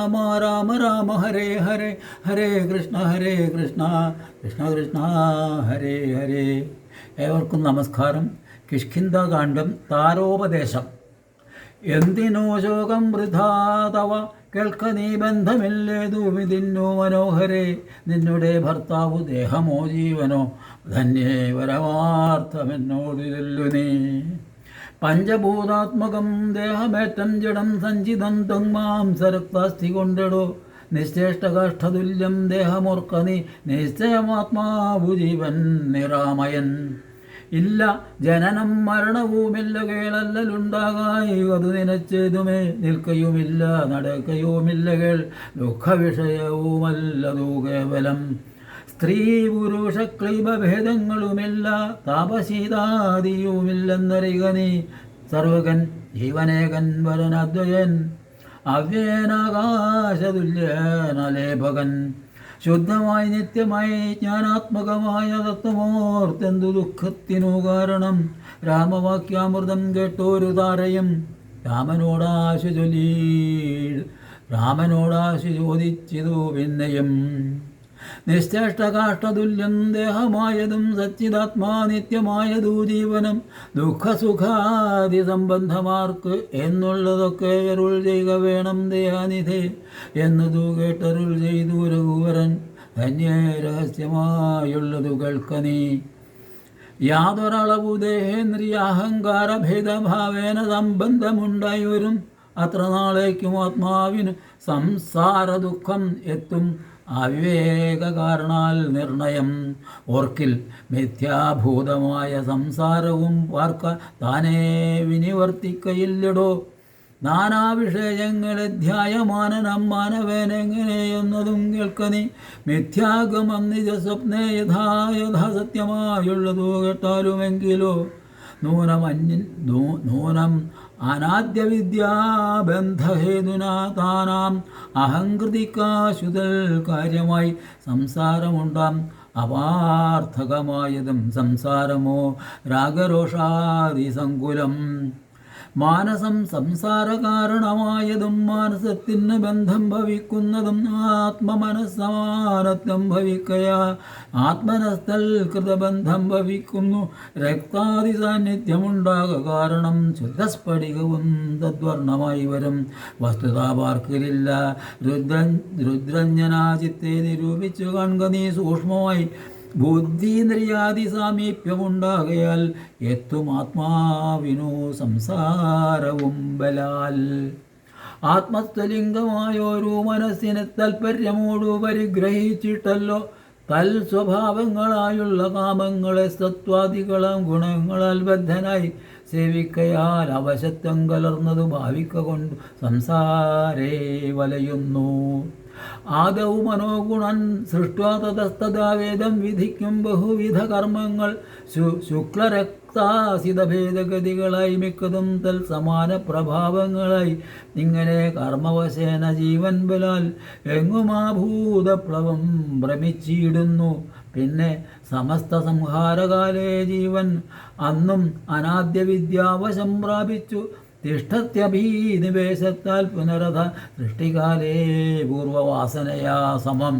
രാമ രാമ രാമ ഹരേ ഹരേ ഹരേ കൃഷ്ണ കൃഷ്ണ കൃഷ്ണ ഹരേ ഹരേ. ഏവർക്കും നമസ്കാരം. കിഷ്കിന്ധാകാന്ഡം താരോപദേശം. എന്തിനോ ശോകം വൃഥാ തവ, കേൾക്ക നീ ബന്ധമില്ലേതുമിതിന്നു മനോഹരേ. നിന്നുടെ ഭർത്താവു ദേഹമോ ജീവനോ, ധന്യേ പരമാർത്ഥമെന്നോടില്ലു നീ. പഞ്ചഭൂതാത്മകം ദേഹമേറ്റം ജഡം സഞ്ചിതം ത്വങ്മാംസരക്താസ്ഥി കൊണ്ടിടോ. നിശ്ചേഷ്ടകാഷ്ഠതുല്യം ദേഹമോർക്ക നീ, നിശ്ചയമാത്മാവു ജീവൻ നിരാമയൻ. ഇല്ല ജനനം മരണവുമില്ല, കേളല്ലലുണ്ടാകായി അതു നിനച്ചേതുമേ. നിൽക്കയുമില്ല നടക്കയുമില്ല, കേൾ ദുഃഖവിഷയവുമല്ലതു കേവലം. സ്ത്രീ പുരുഷ ക്ലൈബഭേദങ്ങളുമില്ല, താപശീതാദിയുമില്ലെന്നറിക നീ. സർവകൻ ജീവനേകൻ വരനദ്വയൻ, അവ്യേനാകാശതുല്യനലേപകൻ. ശുദ്ധമായി നിത്യമായി ജ്ഞാനാത്മകമായ തത്വമോർത്തെന്തു ദുഃഖത്തിനു കാരണം. രാമവാക്യാമൃതം കേട്ടോരു താരയും രാമനോടാശു ചോദിച്ചിതു പിന്നെയും. നിശ്ചേഷ്ടകാഷ്ടതുല്യം ദേഹമായതും സച്ചിദാത്മാ നിത്യമായതു ജീവനം. ദുഃഖസുഖാദി സംബന്ധമാർക്ക് എന്നുള്ളതൊക്കെ അരുൾ ചെയ്യുക വേണം ദേഹാനിധേ എന്നതു കേട്ടരുൾ ചെയ്തു രഘുവരൻ. ധന്യേ രഹസ്യമായുള്ളതു കേൾക്ക നീ. യാതൊരളവു ദേഹേന്ദ്രിയ അഹങ്കാര ഭേദഭാവേന സംബന്ധമുണ്ടായി വരും. അത്ര നാളേക്കും ആത്മാവിന് സംസാര ദുഃഖം എത്തും. അവിവേക കാരണാൽ നിർണയം ഓർക്കിൽ, മിഥ്യാഭൂതമായ സംസാരവും പാർക്ക താനേ വിനിവർത്തിക്കയില്ലടോ. നാനാവിഷയങ്ങളെ ധ്യായമാനനം മാനവേനെങ്ങനെയെന്നതും കേൾക്ക നീ. മിഥ്യാഗമം നിജസ്വപ്നേ യഥാസത്യമായുള്ളതു കേട്ടാലുമെങ്കിലോ. നൂനം അനാദ്യവിദ്യാബന്ധഹേതുനാ താനാം അഹങ്കൃതിക്കാശുതൽ കാര്യമായി സംസാരമുണ്ടാം. അപാർത്ഥകമായതും സംസാരമോ രാഗരോഷാദിസങ്കുലം. മാനസം സംസാരകാരണമായതും മാനസത്തിന് ബന്ധം ഭവിക്കുന്നതും. ആത്മമനസ്സമാനത്വം ഭവിക്കയാ ആത്മനസ്ഥൽകൃതബന്ധം ഭവിക്കുന്നു. രക്താദി സാന്നിധ്യമുണ്ടാക കാരണം ശുദ്ധസ്ഫടികവും തദ്വർണമായി വരും. വസ്തുത പാർക്കലില്ല രുദ്രഞ്ജനാചിത്തെ നിരൂപിച്ചു കാൺക നീ സൂക്ഷ്മമായി. ബുദ്ധീന്ദ്രിയാദി സാമീപ്യമുണ്ടാകയാൽ എത്തും ആത്മാവിനു സംസാരവും ബലാൽ. ആത്മസ്ഥലിംഗമായൊരു മനസ്സിനെ താൽപര്യമോടു പരിഗ്രഹിച്ചിട്ടല്ലോ തൽ സ്വഭാവങ്ങളായുള്ള കാമങ്ങളെ സത്വാദികളും ഗുണങ്ങളാൽ ബദ്ധനായി സേവിക്കയാൽ അവശത്വം കലർന്നതു ഭാവിക്ക കൊണ്ട് സംസാരേ വലയുന്നു. ആദൗ മനോഗുണൻ സൃഷ്ട്വാ തതസ്തദാ വേദം വിധിക്കും ബഹുവിധ കർമ്മങ്ങൾ. ശുക്ലരക്താസിതഭേദഗതികളായി മിക്കതും തൽ സമാന പ്രഭാവങ്ങളായി. ഇങ്ങനെ കർമ്മവശേന ജീവൻ ബലാൽ എങ്ങുമാഭൂതപ്ലവം ഭ്രമിച്ചിടുന്നു. പിന്നെ സമസ്ത സംഹാരകാലേ ജീവൻ അന്നും അനാദ്യവിദ്യാവശം പ്രാപിച്ചു തിഷ്ഠത്യഭീനിവേശത്താൽ പുനരഥ സൃഷ്ടികാലേ പൂർവവാസനയാ സമം.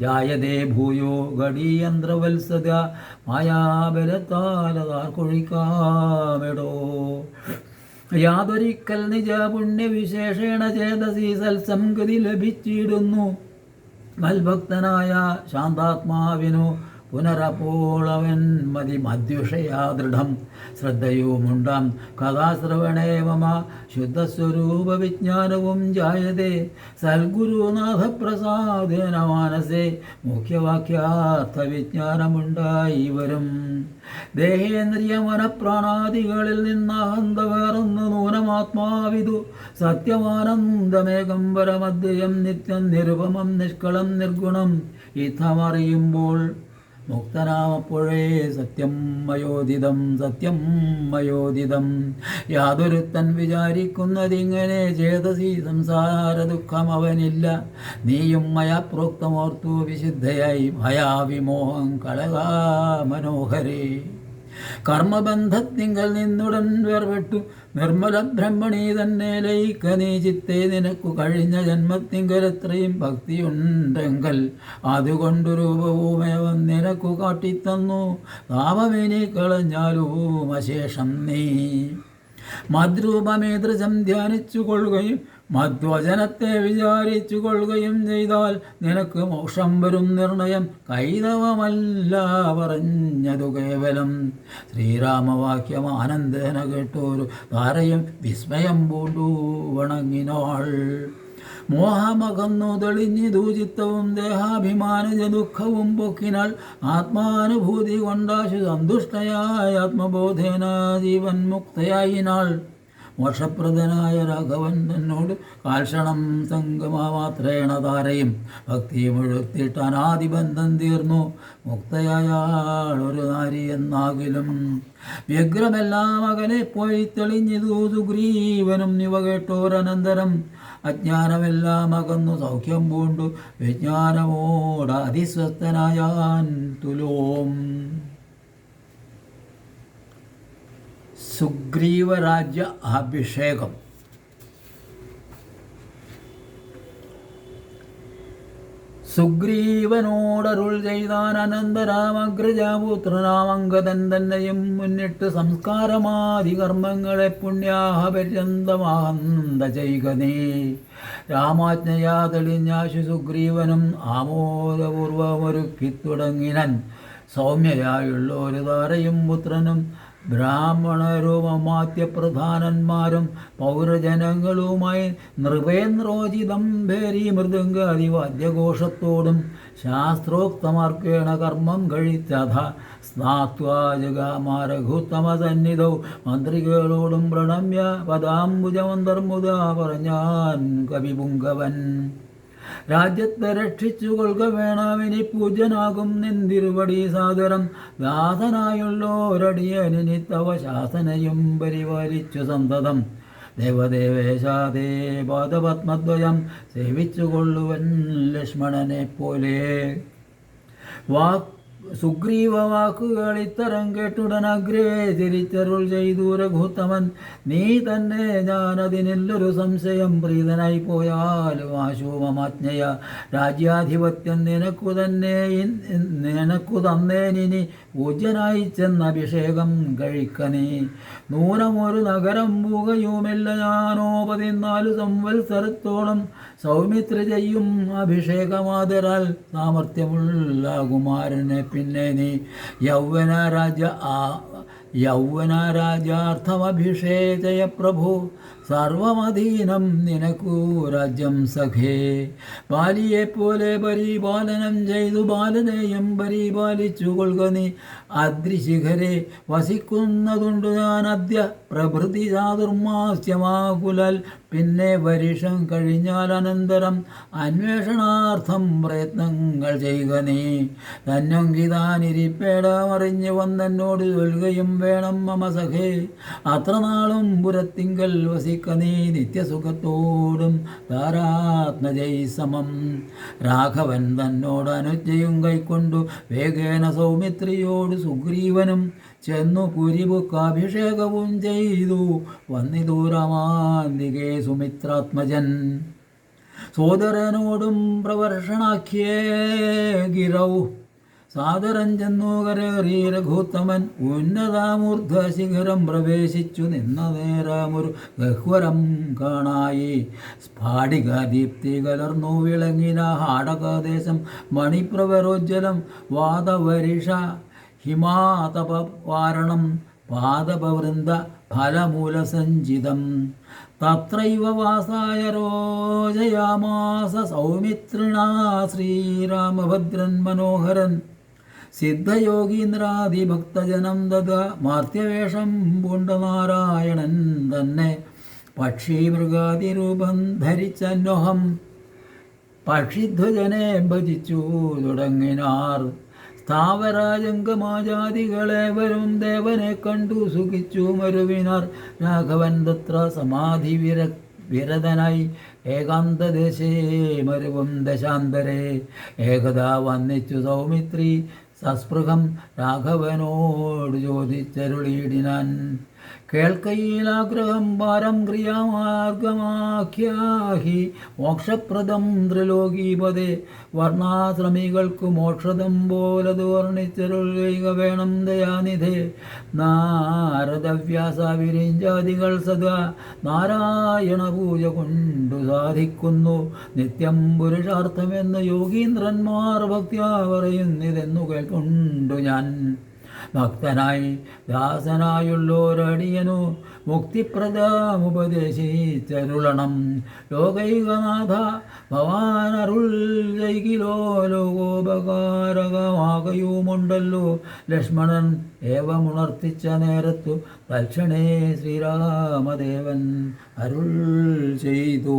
ജായതേ ഭൂയോ ഗടീയന്ത്രവത്സത മായാബലത്താലതാർക്കൊഴിക്കാമെടോ. യാതൊരിക്കൽ നിജ പുണ്യവിശേഷേണ ചേതസി സൽസംഗതി ലഭിച്ചിടുന്നു. മൽഭക്തനായ ശാന്താത്മാവിനു പുനരപ്പോളവൻ മതി മദ്വിഷയാ ദൃഢം. ശ്രദ്ധയുമുണ്ടാം കഥാശ്രവണേ മമ ശുദ്ധസ്വരൂപ വിജ്ഞാനവും ജായതേ. സൽഗുരുനാഥപ്രസാദേന മാനസേ മുഖ്യവാക്യാർത്ഥ വിജ്ഞാനമുണ്ടായി വരും. ദേഹേന്ദ്രിയ മനഃപ്രാണാദികളിൽ നിന്നഹന്ത വേറൊന്നു നൂനമാത്മാവിതു. സത്യമാനന്ദമേകം പരമദ്വയം നിത്യം നിരുപമം നിഷ്കളം നിർഗുണം. ഇത്തമറിയുമ്പോൾ മുക്തനാമപ്പോഴേ സത്യം മയോദിതം. യാതൊരുത്തൻ വിചാരിക്കുന്നതിങ്ങനെ ചേതസി സംസാര ദുഃഖം അവനില്ല. നീയും മയാ പ്രോക്തമോർത്തു വിശുദ്ധയായി മയാവിമോഹം കളകാ മനോഹരേ. കർമ്മബന്ധത്തിങ്കൽ നിന്നുടൻ വേർപെട്ടു നിർമ്മല ബ്രഹ്മണി തന്നെ ലയിക്ക നീ ചിത്തേ. നിനക്കു കഴിഞ്ഞ ജന്മത്തിങ്കൽ എത്രയും ഭക്തിയുണ്ടെങ്കിൽ അതുകൊണ്ടു രൂപവുമേവം നിനക്കു കാട്ടിത്തന്നു. താപമിനി കളഞ്ഞാലും അശേഷം നീ മദ്രൂപമേതൃശം ധ്യാനിച്ചു കൊള്ളുകയും മധ്വചനത്തെ വിചാരിച്ചു കൊള്ളുകയും ചെയ്താൽ നിനക്ക് മോക്ഷം വരും നിർണയം. കൈതവമല്ല പറഞ്ഞതു കേവലം. ശ്രീരാമവാക്യം ആനന്ദേന കേട്ടോരു താരയും വിസ്മയം പൂണ്ടു വണങ്ങിനാൾ. മോഹമകന്നു തെളിഞ്ഞിതു ചിത്തവും ദേഹാഭിമാനജ ദുഃഖവും പൊക്കിനാൾ. ആത്മാനുഭൂതി കൊണ്ടാശു സന്തുഷ്ടയായ ആത്മബോധേന ജീവൻ മുക്തയായിനാൾ. മോക്ഷപ്രദനായ രാഘവൻ തന്നോട് കാൽക്ഷണം സംഗമമാത്രേണ താരയും ഭക്തിമുഴുത്തിട്ട് അനാദിബന്ധം തീർന്നു. മുക്തയായാൾ ഒരു നാരി എന്നാകിലും വ്യഗ്രമെല്ലാം അകലെ പോയി തെളിഞ്ഞിതു സുഗ്രീവനും. ഇവ കേട്ടോരനന്തരം അജ്ഞാനമെല്ലാം അകന്നു സൗഖ്യം പൂണ്ടു വിജ്ഞാനമോട് അതിസ്വസ്ഥനായാൻ തുലോം. സുഗ്രീവരാജ്യ അഭിഷേകം. സുഗ്രീവനോടരുൾ ചെയ്താൻ അനന്തരാമഗ്രജാപുത്രനാമംഗതൻ തന്നെയും മുന്നിട്ട് സംസ്കാരമാദി കർമ്മങ്ങളെ പുണ്യാഹപര്യന്തമാഹന്ത ചെയ്യുക നീ. രാമാജ്ഞയാ തെളിഞ്ഞാശു സുഗ്രീവനും ആമോദപൂർവമൊരുക്കി തുടങ്ങിനൻ. സൗമ്യയായുള്ളൊരു താരയും പുത്രനും ബ്രാഹ്മണരും അമാത്യപ്രധാനന്മാരും പൗരജനങ്ങളുമായി നൃപേന്ദ്രോചിതം ഭേരി മൃദംഗാദിവാദ്യഘോഷത്തോടും ശാസ്ത്രോക്തമാർക്കേണ കർമ്മം കഴിച്ചഥ സ്നാത്വാ ജഗാമാരഘുത്തമസന്നിധൗ. മന്ത്രികളോടും പ്രണമ്യ പദാംബുജമന്തർമുദ പറഞ്ഞാൻ കവിപുങ്കവൻ. രാജ്യത്തെ രക്ഷിച്ചു കൊള്ളുക വേണമിനി പൂജ്യനാകും നിന്തിരുവടി സാദരം. ദാസനായുള്ളോരടിയനി തവ ശാസനയും പരിപാലിച്ചു സന്തതം. ദേവദേവേശാദേ പാദപത്മദ്വയം സേവിച്ചു കൊള്ളുവൻ ലക്ഷ്മണനെ പോലെ. സുഗ്രീവ വാക്കുകൾ ഇത്തരം കേട്ടുടനഗ്രേ തിരിച്ചരുൾ ചെയ്തു രഘുത്തമൻ. നീ തന്നെ ഞാനതിനെല്ലൊരു സംശയം. പ്രീതനായി പോയാലും ആശുമമാജ്ഞയ രാജ്യാധിപത്യം നിനക്കു തന്നേനിനി പൂജ്യനായി ചെന്ന അഭിഷേകം കഴിക്കനീ. നൂനമൊരു നഗരം പൂകയുമില്ല ഞാനോ 14 സംവത്സരത്തോളം. സൗമിത്രി ചെയ്യും അഭിഷേകമാതരാൽ സാമർഥ്യമുള്ള കുമാരനെ പിന്നെ നീ യൗവനരാജ്യാർത്ഥമഭിഷേചയ പ്രഭു. സർവമധീനം നിനക്കു രാജ്യം സഖേ. ബാലിയെപ്പോലെ പരിപാലനം ചെയ്തു ബാലനെയും പരിപാലിച്ചു കൊള്ളുക നീ. അദ്രിശിഖരെ വസിക്കുന്നതുണ്ടു ഞാൻ അദ്യ പ്രഭൃതി ചാതുർമാസ്യമാകുലാൽ. പിന്നെ വരിഷം കഴിഞ്ഞാൽ അനന്തരം അന്വേഷണാർത്ഥം പ്രയത്നങ്ങൾ ചെയ്യുക നീ. തന്നൊങ്കിതാനിരിപ്പേടമറിഞ്ഞു വന്നെന്നോട് ചൊല്ലുകയും വേണം മമ സഖേ. അത്ര നാളും പുരത്തിങ്കൽ വസിക്ക നീ നിത്യസുഖത്തോടും ധാരാത്മജൈ സമം. രാഘവൻ തന്നോട് അനുജ്ഞയും കൈക്കൊണ്ടു വേഗേന സൗമിത്രിയോട് സുഗ്രീവനും ചെന്നു പുരിപുക്കാഭിഷേകവും ചെയ്തു വന്നിതു രാമാന്തികേ സുമിത്രാത്മജൻ. സോദരനോടും പ്രവർഷണാഖ്യേ ഗിരൗ സാദരം ചെന്നു കരേറി രഘുത്തമൻ. ഉന്നതാമൂർധശിഖരം പ്രവേശിച്ചു നിന്ന നേരമൊരു ഗഹ്വരം കാണായി. സ്ഫാടികദീപ്തി കലർന്നു വിളങ്ങിന ഹാടകദേശം മണിപ്രവരോജ്വലം. വാദവരിഷ ഹിമാതപവാരണം പാദപവൃന്ദ ഫലമൂലസഞ്ചിതം. തത്രൈവ വാസായ രോചയാമാസ സൗമിത്രിണാ ശ്രീരാമഭദ്രൻ മനോഹരൻ. സിദ്ധയോഗീന്ദ്രാദിഭക്തജനം ദദ മാർത്യവേഷം പൂണ്ടനാരായണൻ തന്നെ. പക്ഷിമൃഗാദിരൂപം ധരിച്ചന്വഹം പക്ഷിധ്വജനെ ഭജിച്ചു തുടങ്ങിനാർ. സ്ഥാവരാജംഗമാജാതികളേവരും ദേവനെ കണ്ടു സുഖിച്ചു മരുവിനാർ. രാഘവൻ തത്ര സമാധി വിരതനായി ഏകാന്തദേശേ മരുവും ദശാന്തരേ. ഏകദാ വന്നിച്ചു സൗമിത്രി സസ്പൃഹം രാഘവനോട് ചോദിച്ചരുളിയിടിനാൻ. കേൾക്കയിലാഗ്രഹം പാരം ക്രിയാമാർഗമാഖ്യാഹി മോക്ഷപ്രദം ത്രിലോകീപതേ. വർണ്ണാശ്രമികൾക്കു മോക്ഷദം പോലത് വർണ്ണിച്ചരുൾക വേണം ദയാനിധേ. നാരദവ്യാസ വിരിഞ്ചാദികൾ സദാ നാരായണ പൂജ കൊണ്ടു സാധിക്കുന്നു നിത്യം പുരുഷാർത്ഥമെന്ന് യോഗീന്ദ്രന്മാർ ഭക്ത്യാ പറയുന്നിതെന്നു കേൾക്കൊണ്ടു ഞാൻ. ഭക്തനായി ദാസനായുള്ളോരടിയനു മുക്തിപ്രദമുപദേശിച്ചരുളണം. ലോകൈകനാഥ ഭവാനരുൾ ചെയ്കിലോ ലോകോപകാരകമാകയുമുണ്ടല്ലോ. ലക്ഷ്മണൻ ഏവമുണർത്തിച്ച നേരത്തു തൽക്ഷണേ ശ്രീരാമദേവൻ അരുൾ ചെയ്തു.